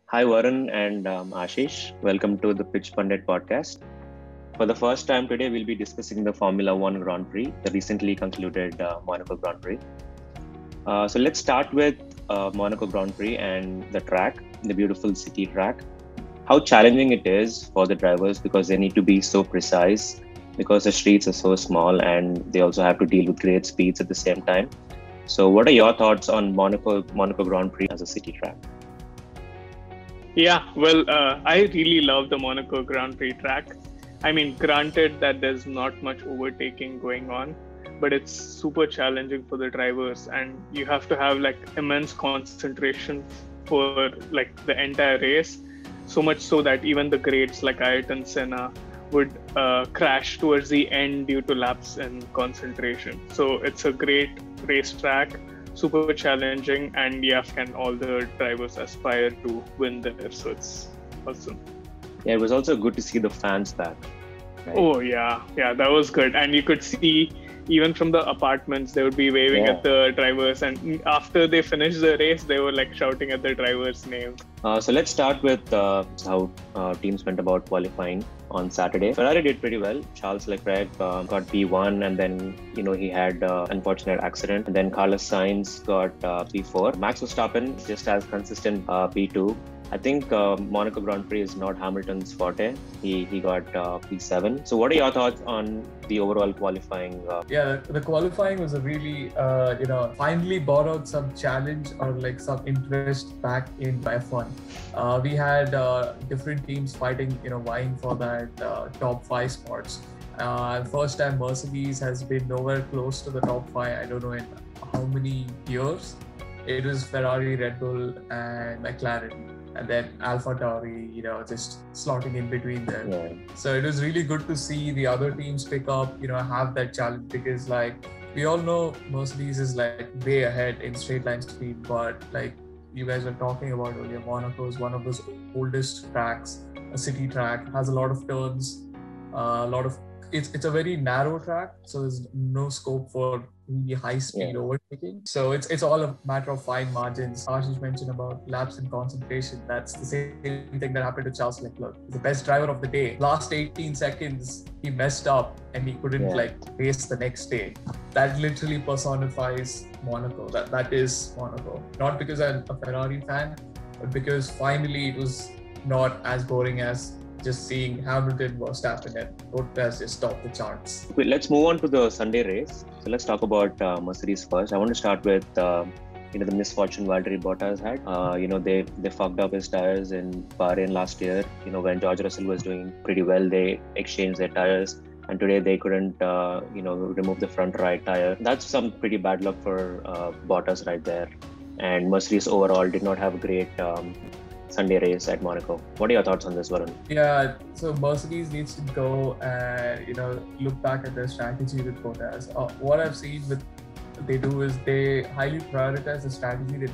Hi, Varun and Ashish. Welcome to the Pitch Pundit podcast. For the first time today, we'll be discussing the Formula One Grand Prix, the recently concluded Monaco Grand Prix. So let's start with Monaco Grand Prix and the track, the beautiful city track. How challenging it is for the drivers because they need to be so precise because the streets are so small and they also have to deal with great speeds at the same time. So, what are your thoughts on Monaco Grand Prix as a city track? I really love the Monaco Grand Prix track. I mean, granted that there's not much overtaking going on, but it's super challenging for the drivers, and you have to have like immense concentration for like the entire race. So much so that even the greats like Ayrton Senna would crash towards the end due to lapse in concentration. So it's a great racetrack, super challenging, and can all the drivers aspire to win there. So it's awesome. Yeah, it was also good to see the fans back. Right? Oh yeah, that was good. And you could see even from the apartments, they would be waving at the drivers, and after they finished the race, they were like shouting at the driver's name. So let's start with how teams went about qualifying on Saturday. Ferrari did pretty well. Charles Leclerc got P1, and then he had unfortunate accident. And then Carlos Sainz got P4. Max Verstappen just as consistent P2. I think Monaco Grand Prix is not Hamilton's forte. He got P7. So what are your thoughts on the overall qualifying? The qualifying was a really, finally brought out some challenge or like some interest back in F1. We had different teams fighting, vying for that top 5 spots. First time Mercedes has been nowhere close to the top 5. I don't know in how many years. It was Ferrari, Red Bull, and McLaren. And then AlphaTauri, just slotting in between them. Yeah. So it was really good to see the other teams pick up, have that challenge, because like we all know Mercedes is like way ahead in straight line speed, but like you guys were talking about earlier, Monaco is one of those oldest tracks, a city track, has a lot of turns, it's a very narrow track, so there's no scope for really high speed overtaking. So it's all a matter of fine margins. Ashish mentioned about lapse in concentration. That's the same thing that happened to Charles Leclerc. The best driver of the day. Last 18 seconds, he messed up and he couldn't race the next day. That literally personifies Monaco. That is Monaco. Not because I'm a Ferrari fan, but because finally it was not as boring as just seeing Hamilton, Verstappen, and Bottas just top the charts. Let's move on to the Sunday race. So let's talk about Mercedes first. I want to start with the misfortune Valtteri Bottas had. They fucked up his tires in Bahrain last year. When George Russell was doing pretty well, they exchanged their tires, and today they couldn't remove the front right tire. That's some pretty bad luck for Bottas right there. And Mercedes overall did not have a great Sunday race at Monaco. What are your thoughts on this, Varun? Yeah, so Mercedes needs to go and look back at their strategy with Bottas. What I've seen they do is they highly prioritize the strategy that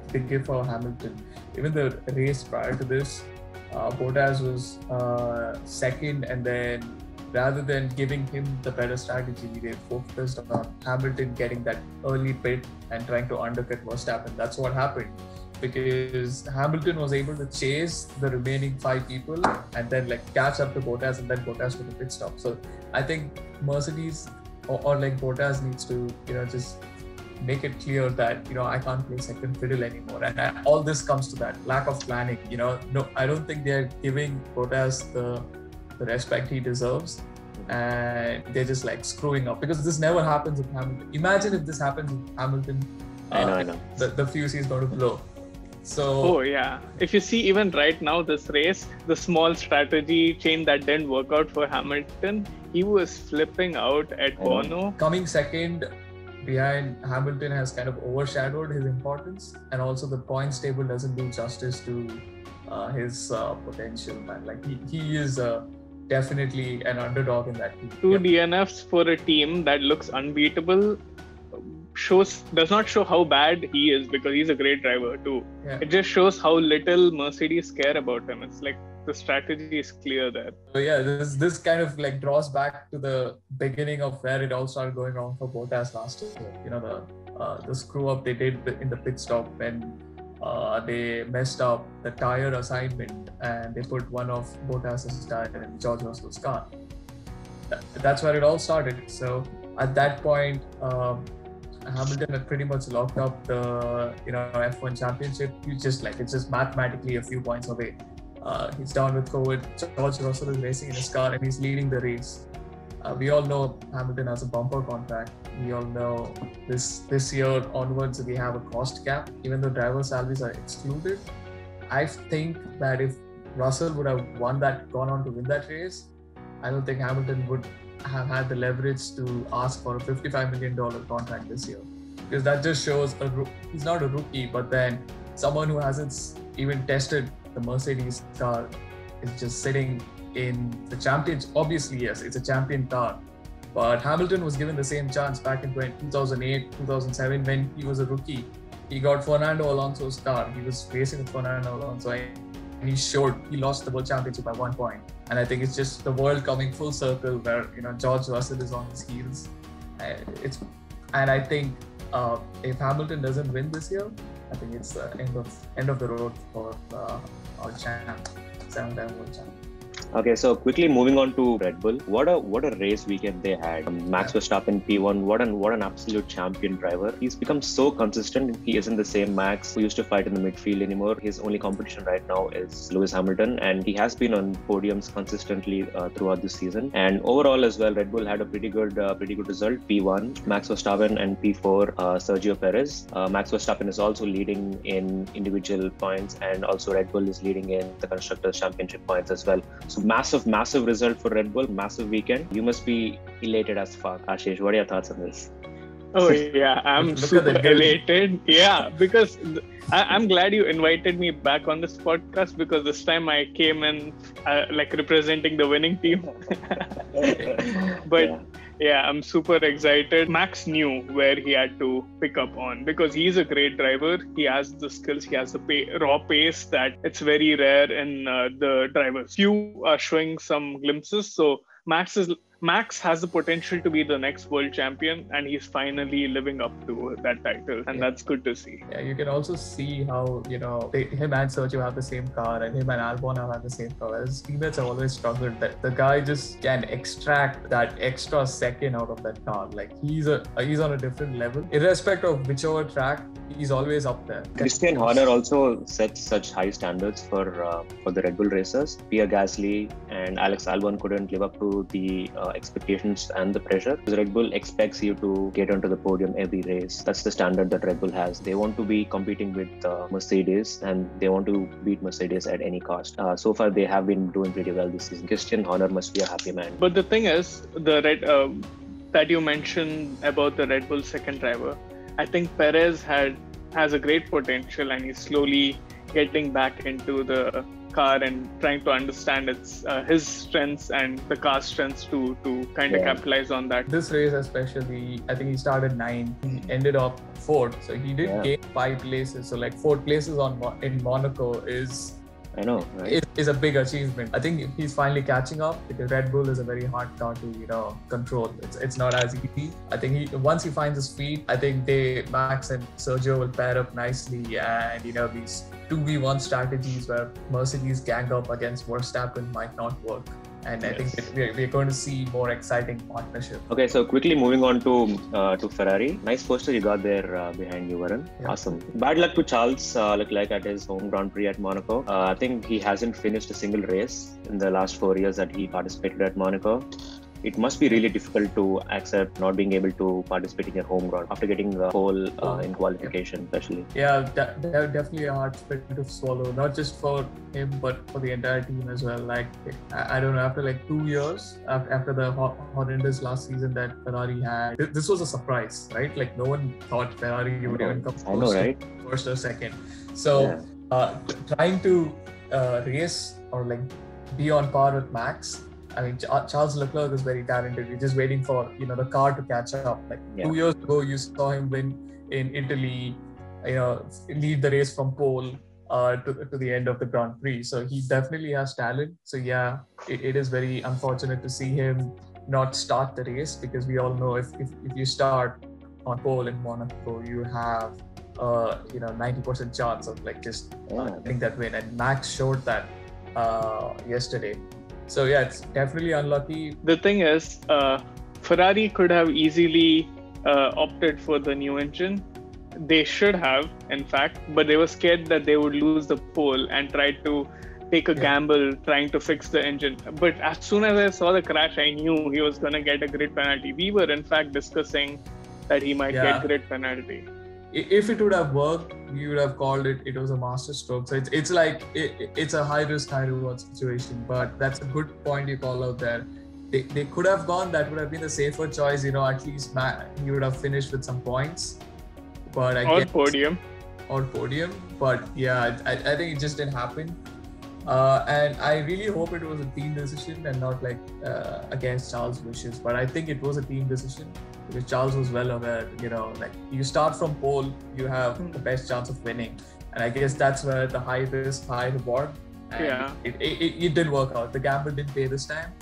they give for Hamilton. Even the race prior to this, Bottas was second, and then rather than giving him the better strategy, they focused on Hamilton getting that early pit and trying to undercut Verstappen. That's what happened, because Hamilton was able to chase the remaining 5 people and then catch up to Bottas, and then Bottas to the pit stop. So I think Mercedes or Bottas needs to just make it clear that I can't play second fiddle anymore, and all this comes to that lack of planning. No, I don't think they're giving Bottas the respect he deserves, and they're just screwing up, because this never happens with Hamilton. Imagine if this happens with Hamilton. I know. The fuse is going to blow. So if you see even right now this race, the small strategy change that didn't work out for Hamilton, he was flipping out at Bono. Coming second behind Hamilton has kind of overshadowed his importance, and also the points table doesn't do justice to his potential, man. He is definitely an underdog in that team. 2 DNFs for a team that looks unbeatable does not show how bad he is, because he's a great driver too. It just shows how little Mercedes care about him. It's like the strategy is clear there. So this kind of draws back to the beginning of where it all started going wrong for Bottas last year. The screw up they did in the pit stop when they messed up the tire assignment and they put one of Bottas's tire in George Russell's car. That's where it all started. So at that point, Hamilton had pretty much locked up the F1 championship. It's just mathematically a few points away. He's down with COVID. George Russell is racing in his car and he's leading the race. We all know Hamilton has a bumper contract. We all know this year onwards we have a cost cap. Even though driver salaries are excluded, I think that if Russell would have gone on to win that race, I don't think Hamilton would have had the leverage to ask for a $55 million contract this year. Because that just shows he's not a rookie, but then someone who hasn't even tested the Mercedes car is just sitting in the championship. Obviously, yes, it's a champion car. But Hamilton was given the same chance back in 2008, 2007 when he was a rookie. He got Fernando Alonso's car. He was racing with Fernando Alonso and he lost the world championship by 1 point. And I think it's just the world coming full circle where George Russell is on his heels. And I think if Hamilton doesn't win this year, I think it's the end of the road for our champ, 7-time world champ. Okay, so quickly moving on to Red Bull. What a race weekend they had. Max Verstappen P1, what an absolute champion driver. He's become so consistent. He isn't the same Max who used to fight in the midfield anymore. His only competition right now is Lewis Hamilton, and he has been on podiums consistently throughout this season. And overall as well, Red Bull had a pretty good result. P1, Max Verstappen, and P4, Sergio Perez. Max Verstappen is also leading in individual points, and also Red Bull is leading in the Constructors' Championship points as well. So massive result for Red Bull, massive weekend. You must be elated as fuck. Ashish, what are your thoughts on this? Oh yeah, I'm super elated. Yeah, because I'm glad you invited me back on this podcast, because this time I came in representing the winning team. But yeah, I'm super excited. Max knew where he had to pick up on, because he's a great driver. He has the skills, he has the raw pace that it's very rare in the drivers. Few are showing some glimpses. So Max has the potential to be the next world champion, and he's finally living up to that title, and that's good to see. Yeah, you can also see how him and Sergio have the same car, and him and Albon have the same car. His teammates have always struggled. That the guy just can extract that extra second out of that car. Like he's on a different level, irrespective of whichever track. He's always up there. Christian Horner also sets such high standards for the Red Bull racers. Pierre Gasly and Alex Albon couldn't live up to the expectations and the pressure. Red Bull expects you to get onto the podium every race. That's the standard that Red Bull has. They want to be competing with Mercedes, and they want to beat Mercedes at any cost. So far, they have been doing pretty well this season. Christian Horner must be a happy man. But the thing is, that you mentioned about the Red Bull second driver, I think Perez has a great potential, and he's slowly getting back into the car and trying to understand his strengths and the car's strengths to kind of capitalize on that. This race especially, I think he started 9, he ended up 4th, so he did gain 5 places. So 4 places in Monaco is a big achievement. I think he's finally catching up, because Red Bull is a very hard car to control. It's not as easy. I think once he finds his feet, I think Max and Sergio will pair up nicely, and these 2v1 strategies where Mercedes gang up against Verstappen might not work. And I think we're going to see more exciting partnership. Okay, so quickly moving on to Ferrari. Nice poster you got there behind you, Varun. Yeah. Awesome. Bad luck to Charles, like at his home Grand Prix at Monaco. I think he hasn't finished a single race in the last 4 years that he participated at Monaco. It must be really difficult to accept not being able to participate in your home ground after getting the pole in qualification, especially. Yeah, definitely a hard pill to swallow, not just for him, but for the entire team as well. I don't know, after 2 years, after the horrendous last season that Ferrari had, this was a surprise, right? No one thought Ferrari would even come close to first or second. So trying to race or be on par with Max. I mean, Charles Leclerc is very talented. We're just waiting for the car to catch up. 2 years ago, you saw him win in Italy, lead the race from pole to the end of the Grand Prix. So he definitely has talent. So yeah, it is very unfortunate to see him not start the race, because we all know if you start on pole in Monaco, you have 90% chance of like just Yeah. getting that win, and Max showed that yesterday. So yeah, it's definitely unlucky. The thing is, Ferrari could have easily opted for the new engine. They should have, in fact, but they were scared that they would lose the pole and tried to take a gamble trying to fix the engine. But as soon as I saw the crash, I knew he was going to get a grid penalty. We were, in fact, discussing that he might get grid penalty. If it would have worked, we would have called it. It was a masterstroke. So it's like it's a high risk, high reward situation. But that's a good point you call out there. They could have gone. That would have been the safer choice. At least he would have finished with some points. But podium. But yeah, I think it just didn't happen. And I really hope it was a team decision and not like against Charles' wishes. But I think it was a team decision because Charles was well aware, like you start from pole, you have the best chance of winning. And I guess that's where the high risk, high reward. And it didn't work out. The gamble didn't pay this time.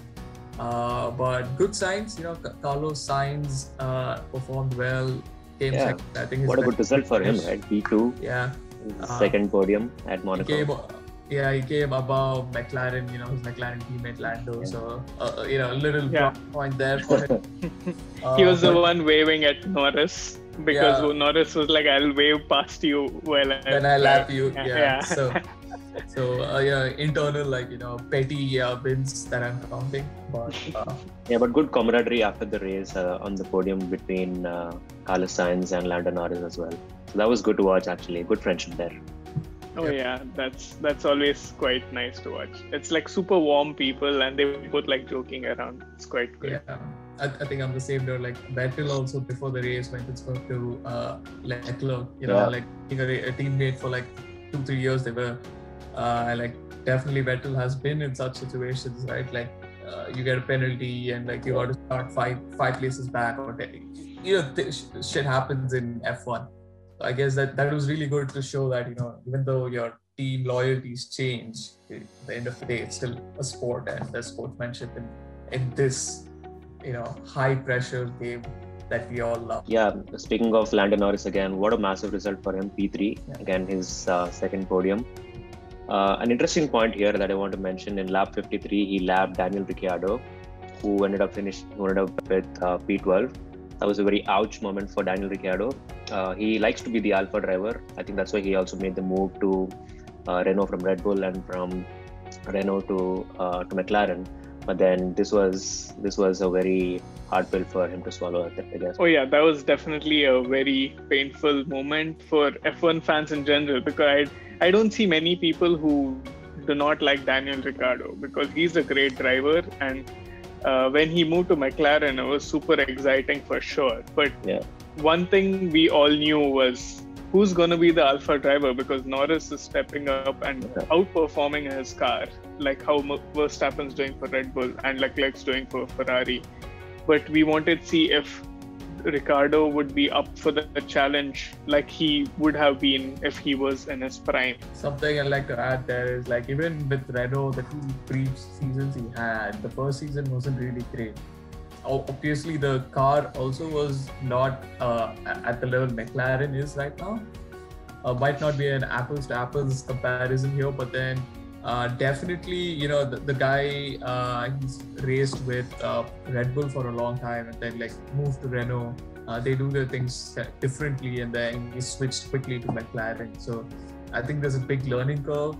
But good signs, Carlos Sainz performed well. Yeah. I think what a good result for him, right? P2. Yeah. Second podium at Monaco. He came above McLaren, his McLaren teammate Lando. So, a little point there for him. He was the one waving at Norris because Norris was like, I'll wave past you while I lap you. Yeah. So, internal, petty wins that I'm counting. But, but good camaraderie after the race on the podium between Carlos Sainz and Lando Norris as well. So that was good to watch, actually. Good friendship there. Oh yeah, that's always quite nice to watch. It's like super warm people, and they both like joking around. It's quite good. Yeah, I think I'm the same note. Like Vettel also before the race went and spoke to Leclerc. Like being a teammate for like 2-3 years. They were like definitely Vettel has been in such situations, right? Like you get a penalty and like you got to start five places back, or shit happens in F1. I guess that was really good to show that, even though your team loyalties change, at the end of the day, it's still a sport, and there's sportsmanship in this, high pressure game that we all love. Yeah, speaking of Lando Norris again, what a massive result for him, P3, again, his second podium. An interesting point here that I want to mention, in lap 53, he lapped Daniel Ricciardo, who ended up with P12. That was a very ouch moment for Daniel Ricciardo. He likes to be the alpha driver. I think that's why he also made the move to Renault from Red Bull and from Renault to McLaren. But then this was a very hard pill for him to swallow, I guess. Oh yeah, that was definitely a very painful moment for F1 fans in general, because I don't see many people who do not like Daniel Ricciardo, because he's a great driver, and when he moved to McLaren, it was super exciting for sure. But one thing we all knew was who's going to be the alpha driver, because Norris is stepping up and outperforming his car, like how Verstappen's doing for Red Bull and Leclerc's doing for Ferrari. But we wanted to see if Ricciardo would be up for the challenge like he would have been if he was in his prime. Something I'd like to add there is, like, even with Renault, the 2 pre-seasons he had, the first season wasn't really great. Obviously, the car also was not at the level McLaren is right now. Might not be an apples to apples comparison here, but then definitely, the guy, he's raced with Red Bull for a long time and then like moved to Renault. They do their things differently, and then he switched quickly to McLaren. So I think there's a big learning curve.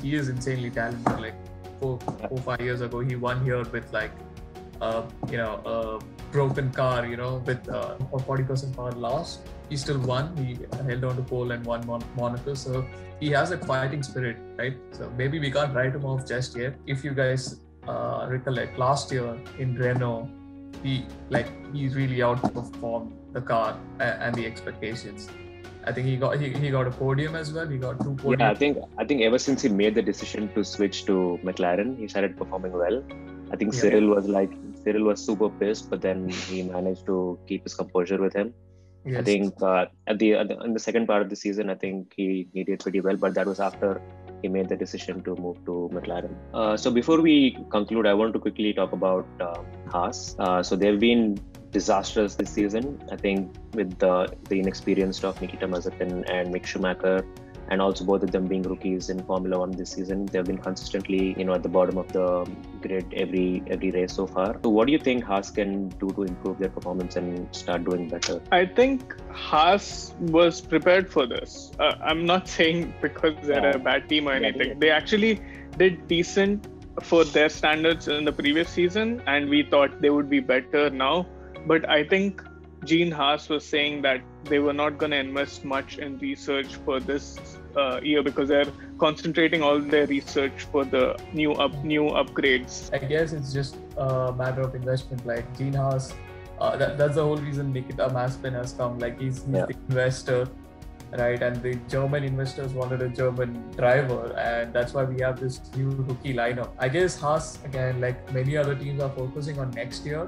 He is insanely talented. Like 4-5 years ago, he won here with like a broken car, with 40% power loss. He still won. He held on to pole and won Monaco. So he has a fighting spirit, right? So maybe we can't write him off just yet. If you guys recollect, last year in Renault, he really outperformed the car and the expectations. I think he got a podium as well. He got 2 podiums. Yeah, I think ever since he made the decision to switch to McLaren, he started performing well. I think Cyril was super pissed, but then he managed to keep his composure with him. Yes. I think in the second part of the season, I think he did pretty well, but that was after he made the decision to move to McLaren. So before we conclude, I want to quickly talk about Haas. So they've been disastrous this season. I think with the inexperience of Nikita Mazepin and Mick Schumacher, and also both of them being rookies in Formula One this season, they've been consistently, at the bottom of the grid every race so far. So what do you think Haas can do to improve their performance and start doing better? I think Haas was prepared for this. I'm not saying because they're a bad team or anything. They actually did decent for their standards in the previous season, and we thought they would be better now. But I think Gene Haas was saying that they were not going to invest much in research for this year because they're concentrating all their research for the new upgrades. I guess it's just a matter of investment. Like Gene Haas, that's the whole reason Nikita Mazepin has come. Like he's the investor, right? And the German investors wanted a German driver, and that's why we have this new rookie lineup. I guess Haas, again, like many other teams, are focusing on next year.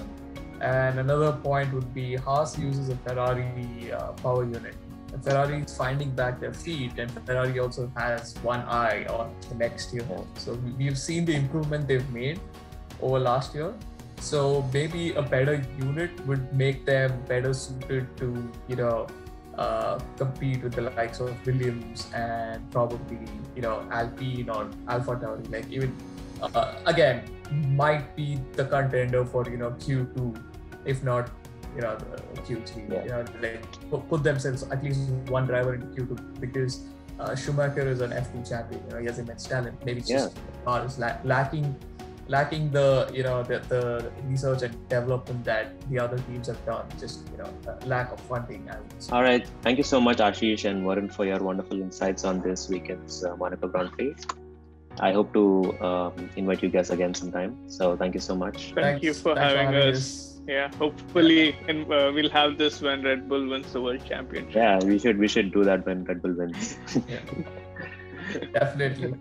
And another point would be Haas uses a Ferrari power unit. And Ferrari is finding back their feet, and Ferrari also has one eye on the next year. So we've seen the improvement they've made over last year. So maybe a better unit would make them better suited to, compete with the likes of Williams and probably, Alpine or AlphaTauri. Like even again, might be the contender for Q2, if not the Q3. Like put themselves at least one driver into Q2 because Schumacher is an F2 champion. He has immense talent. Maybe it's just lacking the the research and development that the other teams have done. Just lack of funding. All right, thank you so much, Ashish and Varun, for your wonderful insights on this weekend's Monaco Grand Prix. I hope to invite you guys again sometime. So thank you so much. Thank you for having us. Yeah, hopefully we'll have this when Red Bull wins the World Championship. Yeah, we should do that when Red Bull wins. Definitely.